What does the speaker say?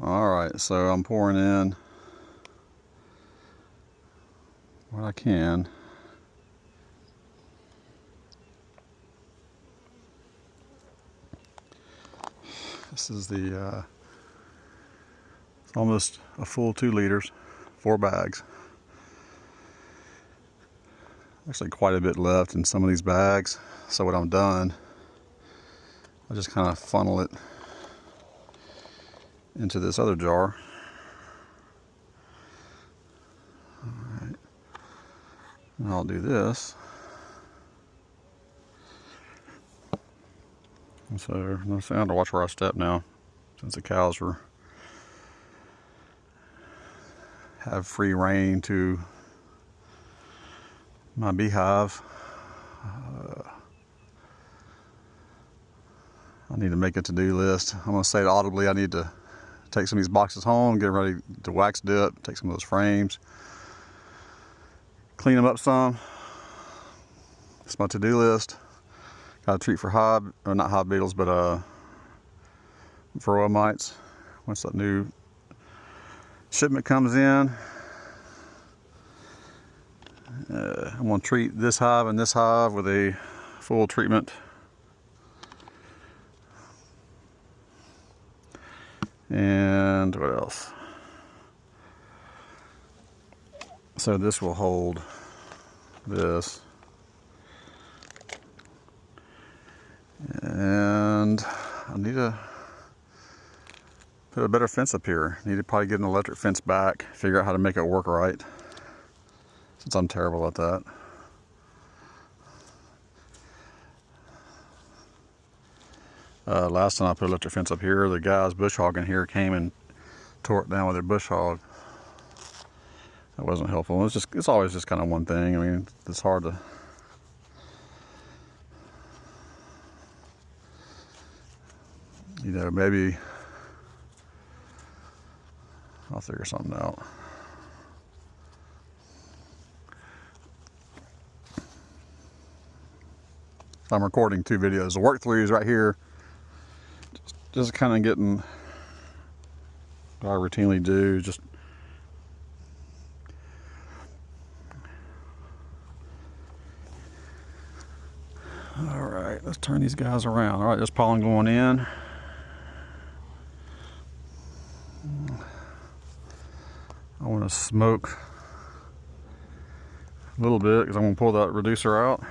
Alright, so I'm pouring in what I can. This is the, it's almost a full 2 liters, 4 bags. Actually quite a bit left in some of these bags. So what I've done, I just kind of funnel it into this other jar. Alright, and I'll do this. And so I have to watch where I step now, since the cows have free reign to my beehive. I need to make a to-do list. I'm going to say it audibly. I need to take some of these boxes home, get ready to wax dip, take some of those frames, clean them up some. It's my to-do list. Got a treat for hive, or not hive beetles, but Norroa mites. Once that new shipment comes in, I'm going to treat this hive and this hive with a full treatment. And what else? So this will hold this. And I need to put a better fence up here. Need to probably get an electric fence back, figure out how to make it work right, since I'm terrible at that. Last time I put an electric fence up here, the guys bush hogging here came and tore it down with their bush hog. That wasn't helpful. It's always just kind of one thing. I mean, it's hard to. You know, maybe I'll figure something out. I'm recording 2 videos. The work through is right here. Just kind of getting what I routinely do. Just all right. Let's turn these guys around. All right, there's pollen going in. I want to smoke a little bit because I'm going to pull that reducer out.